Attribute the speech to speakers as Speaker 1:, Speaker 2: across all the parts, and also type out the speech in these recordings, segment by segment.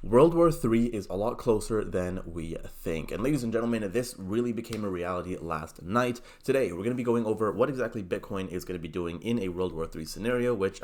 Speaker 1: World War III is a lot closer than we think. And ladies and gentlemen, this really became a reality last night. Today, we're going to be going over what exactly Bitcoin is going to be doing in a World War III scenario, which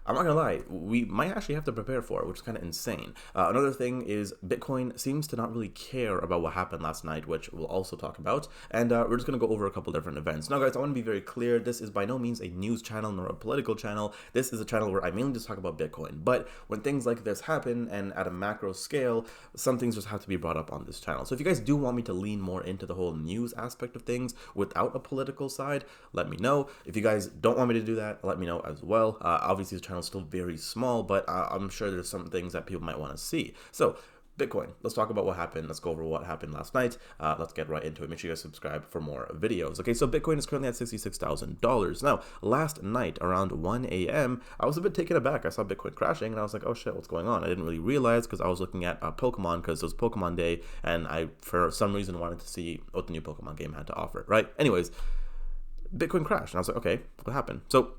Speaker 1: I'm not gonna lie, we might actually have to prepare for it, which is kind of insane. Another thing is Bitcoin seems to not really care about what happened last night, which we'll also talk about. And we're just gonna go over a couple different events. Now, guys, I want to be very clear. This is by no means a news channel nor a political channel. This is a channel where I mainly just talk about Bitcoin. But when things like this happen and at a macro scale, some things just have to be brought up on this channel. So if you guys do want me to lean more into the whole news aspect of things without a political side, let me know. If you guys don't want me to do that, let me know as well. Obviously, the channel is still very small, but I'm sure there's some things that people might want to see. So Bitcoin, let's talk about what happened. Let's go over what happened last night. Let's get right into it. Make sure you guys subscribe for more videos. Okay, so Bitcoin is currently at $66,000. Now, last night around 1 a.m., I was a bit taken aback. I saw Bitcoin crashing and I was like, oh shit, what's going on? I didn't really realize because I was looking at Pokemon because it was Pokemon Day and I, for some reason, wanted to see what the new Pokemon game had to offer, right? Anyways, Bitcoin crashed and I was like, okay, what happened? So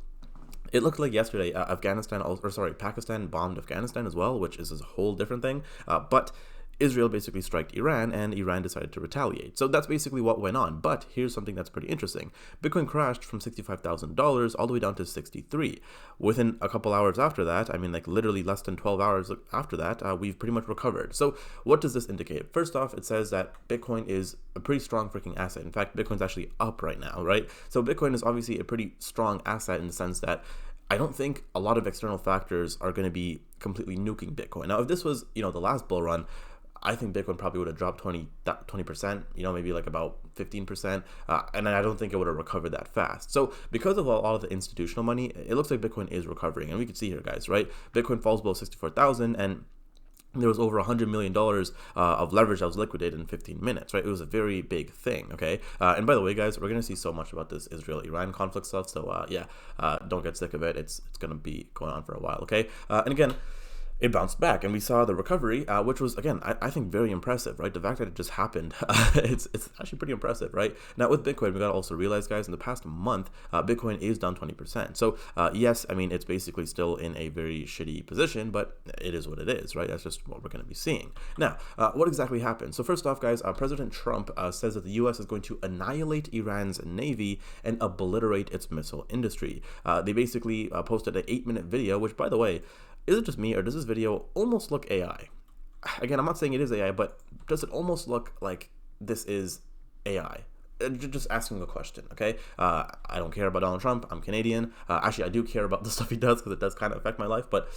Speaker 1: it looked like yesterday Pakistan bombed Afghanistan as well, which is a whole different thing. But Israel basically struck Iran and Iran decided to retaliate. So that's basically what went on. But here's something that's pretty interesting. Bitcoin crashed from $65,000 all the way down to 63. Within a couple hours after that, I mean like literally less than 12 hours after that, we've pretty much recovered. So what does this indicate? First off, it says that Bitcoin is a pretty strong freaking asset. In fact, Bitcoin's actually up right now, right? So Bitcoin is obviously a pretty strong asset in the sense that I don't think a lot of external factors are going to be completely nuking Bitcoin. Now, if this was, the last bull run, I think Bitcoin probably would have dropped 20%, maybe like about 15%. And I don't think it would have recovered that fast. So because of all of the institutional money, it looks like Bitcoin is recovering. And we can see here, guys, right? Bitcoin falls below 64,000 and there was over $100 million of leverage that was liquidated in 15 minutes, right? It was a very big thing, okay? And by the way, guys, we're going to see so much about this Israel-Iran conflict stuff. So, don't get sick of it. It's going to be going on for a while, okay? And again, it bounced back and we saw the recovery, which was, again, I think very impressive, right? The fact that it just happened, it's actually pretty impressive, right? Now with Bitcoin, we got to also realize, guys, in the past month, Bitcoin is down 20%. So yes, I mean, it's basically still in a very shitty position, but it is what it is, right? That's just what we're going to be seeing. Now, what exactly happened? So first off, guys, President Trump says that the U.S. is going to annihilate Iran's navy and obliterate its missile industry. They basically posted an 8-minute video, which, by the way, is it just me, or does this video almost look AI? Again, I'm not saying it is AI, but does it almost look like this is AI? Just asking a question, okay? I don't care about Donald Trump. I'm Canadian. Actually, I do care about the stuff he does because it does kind of affect my life, but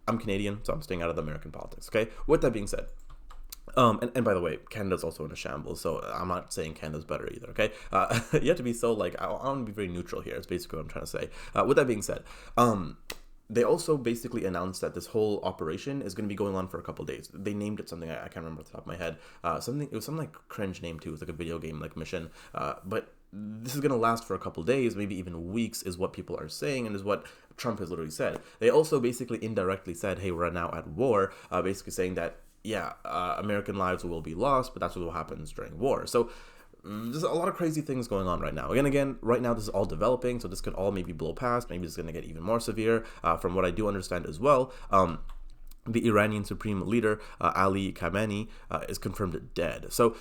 Speaker 1: I'm Canadian, so I'm staying out of the American politics, okay? With that being said, and by the way, Canada's also in a shambles, so I'm not saying Canada's better either, okay? You have to be so, I want to be very neutral here. It's basically what I'm trying to say. With that being said, they also basically announced that this whole operation is going to be going on for a couple days. They named it something I can't remember off the top of my head. It was something like cringe name too. It was like a video game like mission. But this is going to last for a couple days, maybe even weeks, is what people are saying and is what Trump has literally said. They also basically indirectly said, hey, we're now at war, basically saying that, American lives will be lost, but that's what happens during war. So there's a lot of crazy things going on right now. Again, right now this is all developing, so this could all maybe blow past. Maybe it's going to get even more severe. From what I do understand as well, the Iranian supreme leader, Ali Khamenei, is confirmed dead. So,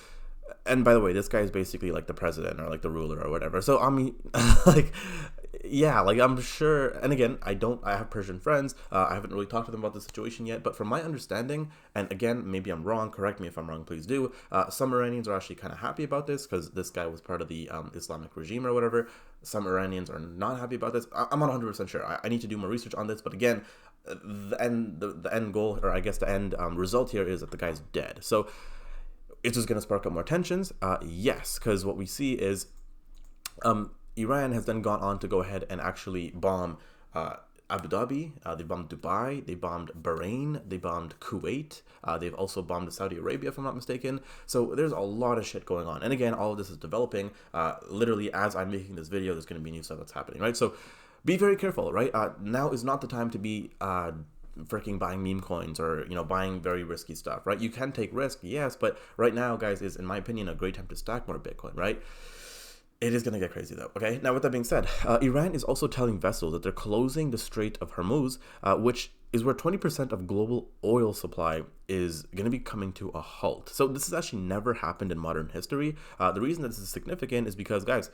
Speaker 1: and by the way, this guy is basically like the president or like the ruler or whatever. So, I mean, I'm sure, and again, I have Persian friends. I haven't really talked to them about the situation yet, but from my understanding, and again, maybe I'm wrong, correct me if I'm wrong, please do. Some Iranians are actually kind of happy about this because this guy was part of the Islamic regime or whatever. Some Iranians are not happy about this. I'm not 100% sure. I need to do more research on this, but again, the end goal, or I guess the end result here is that the guy's dead. So, is this going to spark up more tensions? Yes, because what we see is Iran has then gone on to go ahead and actually bomb Abu Dhabi, they bombed Dubai, they bombed Bahrain, they bombed Kuwait, they've also bombed Saudi Arabia, if I'm not mistaken. So there's a lot of shit going on. And again, all of this is developing. Literally, as I'm making this video, there's going to be new stuff that's happening, right? So be very careful, right? Now is not the time to be freaking buying meme coins or buying very risky stuff, right? You can take risk, yes, but right now, guys, is in my opinion a great time to stack more Bitcoin, right? It is going to get crazy though, okay? Now with that being said, Iran is also telling vessels that they're closing the Strait of Hormuz, which is where 20% of global oil supply is going to be coming to a halt. So this has actually never happened in modern history. The reason that this is significant is because, guys,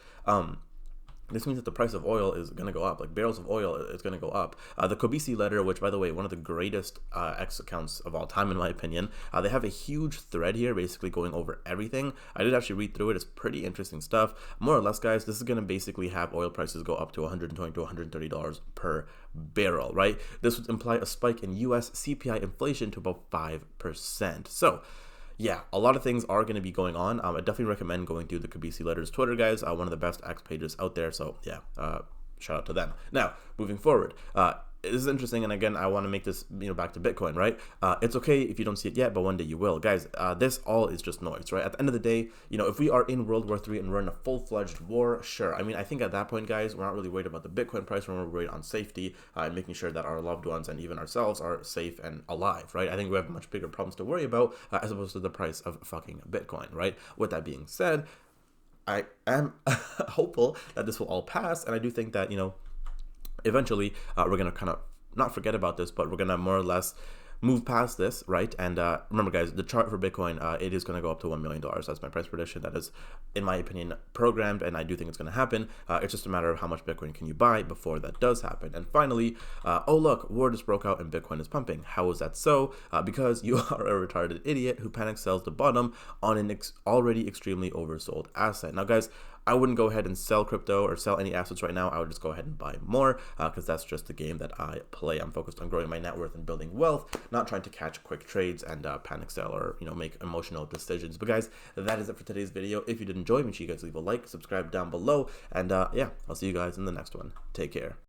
Speaker 1: this means that the price of oil is going to go up. Like barrels of oil is going to go up. The Kobisi letter, which by the way, one of the greatest X accounts of all time in my opinion, they have a huge thread here basically going over everything. I did actually read through it. It's pretty interesting stuff. More or less, guys, this is going to basically have oil prices go up to $120 to $130 per barrel, right? This would imply a spike in US CPI inflation to about 5%. So yeah, a lot of things are going to be going on. I definitely recommend going through the Kabisi Letters Twitter, guys. One of the best X pages out there. So yeah, shout out to them. Now, moving forward, this is interesting, and again, I want to make this, back to Bitcoin, right? It's okay if you don't see it yet, but one day you will, guys. This all is just noise, right? At the end of the day, if we are in World War III and we're in a full-fledged war, sure. I mean, I think at that point, guys, we're not really worried about the Bitcoin price. We're more worried on safety and making sure that our loved ones and even ourselves are safe and alive, right? I think we have much bigger problems to worry about as opposed to the price of fucking Bitcoin, right? With that being said, I am hopeful that this will all pass, and I do think that, eventually we're going to kind of not forget about this, but we're going to more or less move past this, right? And remember, guys, the chart for Bitcoin, it is going to go up to $1 million. That's my price prediction. That is, in my opinion, programmed, and I do think it's going to happen. It's just a matter of how much Bitcoin can you buy before that does happen. And finally, oh look, war just broke out and Bitcoin is pumping. How is that so? Because you are a retarded idiot who panic sells the bottom on an already extremely oversold asset. Now, guys, I wouldn't go ahead and sell crypto or sell any assets right now. I would just go ahead and buy more because that's just the game that I play. I'm focused on growing my net worth and building wealth, not trying to catch quick trades and panic sell or, make emotional decisions. But guys, that is it for today's video. If you did enjoy, make sure you guys leave a like, subscribe down below. And yeah, I'll see you guys in the next one. Take care.